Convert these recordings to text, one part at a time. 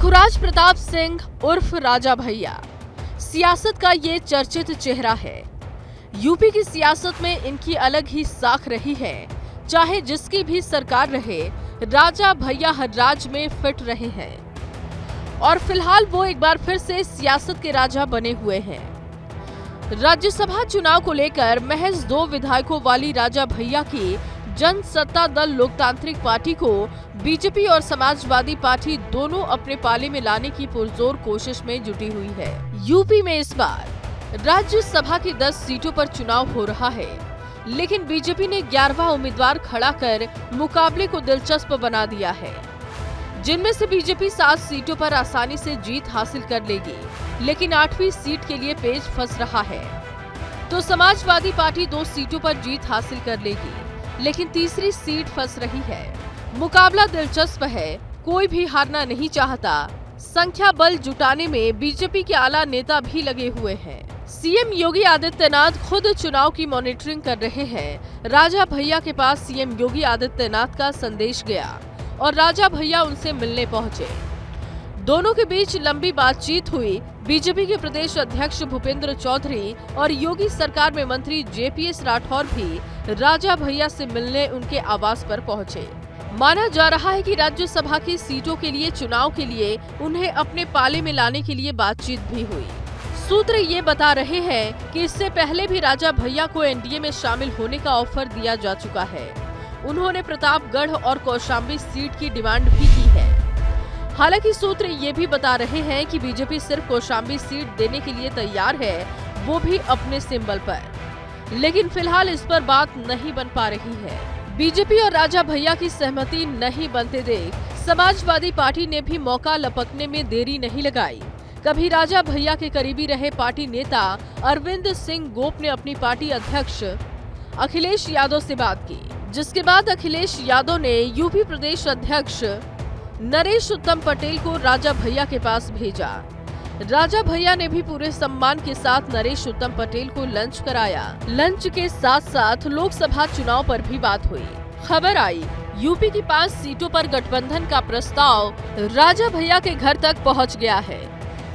रघुराज प्रताप सिंह उर्फ राजा भैया सियासत का ये चर्चित चेहरा है। यूपी की सियासत में इनकी अलग ही साख रही है। चाहे जिसकी भी सरकार रहे, राजा भैया हर राज में फिट रहे हैं और फिलहाल वो एक बार फिर से सियासत के राजा बने हुए हैं। राज्यसभा चुनाव को लेकर महज 2 विधायकों वाली राजा भैया की जनसत्ता दल लोकतांत्रिक पार्टी को बीजेपी और समाजवादी पार्टी दोनों अपने पाले में लाने की पुरजोर कोशिश में जुटी हुई है। यूपी में इस बार राज्यसभा की 10 सीटों पर चुनाव हो रहा है, लेकिन बीजेपी ने 11वां उम्मीदवार खड़ा कर मुकाबले को दिलचस्प बना दिया है, जिनमें से बीजेपी 7 सीटों पर आसानी से जीत हासिल कर लेगी, लेकिन 8वीं सीट के लिए पेच फंस रहा है। तो समाजवादी पार्टी 2 सीटों पर जीत हासिल कर लेगी, लेकिन तीसरी सीट फंस रही है। मुकाबला दिलचस्प है, कोई भी हारना नहीं चाहता। संख्या बल जुटाने में बीजेपी के आला नेता भी लगे हुए हैं। सीएम योगी आदित्यनाथ खुद चुनाव की मॉनिटरिंग कर रहे हैं। राजा भैया के पास सीएम योगी आदित्यनाथ का संदेश गया और राजा भैया उनसे मिलने पहुंचे। दोनों के बीच लंबी बातचीत हुई। बीजेपी के प्रदेश अध्यक्ष भूपेंद्र चौधरी और योगी सरकार में मंत्री जेपीएस राठौर भी राजा भैया से मिलने उनके आवास पर पहुंचे। माना जा रहा है कि राज्यसभा की सीटों के लिए चुनाव के लिए उन्हें अपने पाले में लाने के लिए बातचीत भी हुई। सूत्र ये बता रहे हैं कि इससे पहले भी राजा भैया को एनडीए में शामिल होने का ऑफर दिया जा चुका है। उन्होंने प्रतापगढ़ और कौशाम्बी सीट की डिमांड भी की है। हालांकि सूत्र ये भी बता रहे हैं कि बीजेपी सिर्फ कौशाम्बी सीट देने के लिए तैयार है, वो भी अपने सिंबल पर। लेकिन फिलहाल इस पर बात नहीं बन पा रही है। बीजेपी और राजा भैया की सहमति नहीं बनते देख समाजवादी पार्टी ने भी मौका लपकने में देरी नहीं लगाई। कभी राजा भैया के करीबी रहे पार्टी नेता अरविंद सिंह गोप ने अपनी पार्टी अध्यक्ष अखिलेश यादव से बात की, जिसके बाद अखिलेश यादव ने यूपी प्रदेश अध्यक्ष नरेश उत्तम पटेल को राजा भैया के पास भेजा। राजा भैया ने भी पूरे सम्मान के साथ नरेश उत्तम पटेल को लंच कराया। लंच के साथ साथ लोकसभा चुनाव पर भी बात हुई। खबर आई यूपी की 5 सीटों पर गठबंधन का प्रस्ताव राजा भैया के घर तक पहुंच गया है।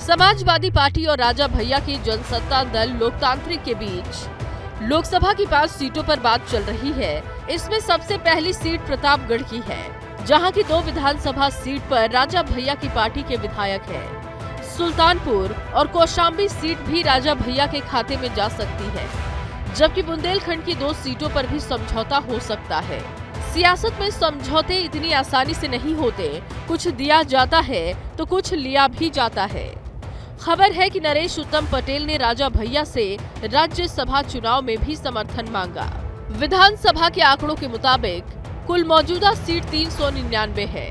समाजवादी पार्टी और राजा भैया की जनसत्ता दल लोकतांत्रिक के बीच लोकसभा की 5 सीटों पर बात चल रही है। इसमें सबसे पहली सीट प्रतापगढ़ की है, जहां की 2 विधानसभा सीट पर राजा भैया की पार्टी के विधायक हैं। सुल्तानपुर और कौशाम्बी सीट भी राजा भैया के खाते में जा सकती है, जबकि बुंदेलखंड की 2 सीटों पर भी समझौता हो सकता है। सियासत में समझौते इतनी आसानी से नहीं होते, कुछ दिया जाता है तो कुछ लिया भी जाता है। खबर है कि नरेश उत्तम पटेल ने राजा भैया से राज्यसभा चुनाव में भी समर्थन मांगा। विधानसभा के आंकड़ों के मुताबिक कुल मौजूदा सीट 399 है,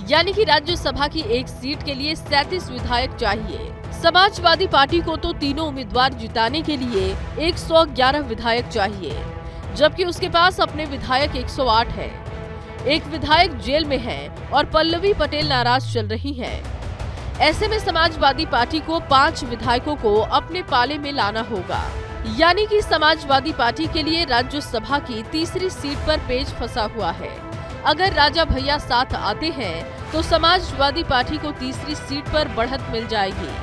यानी कि राज्यसभा की एक सीट के लिए 37 विधायक चाहिए। समाजवादी पार्टी को तो तीनों उम्मीदवार जिताने के लिए 111 विधायक चाहिए, जबकि उसके पास अपने विधायक 108 है। एक विधायक जेल में है और पल्लवी पटेल नाराज चल रही है। ऐसे में समाजवादी पार्टी को 5 विधायकों को अपने पाले में लाना होगा, यानी कि समाजवादी पार्टी के लिए राज्यसभा की तीसरी सीट पर पेच फंसा हुआ है। अगर राजा भैया साथ आते हैं तो समाजवादी पार्टी को तीसरी सीट पर बढ़त मिल जाएगी,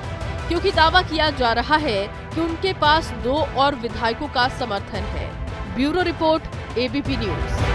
क्योंकि दावा किया जा रहा है कि उनके पास 2 और विधायकों का समर्थन है। Bureau report, ABP news.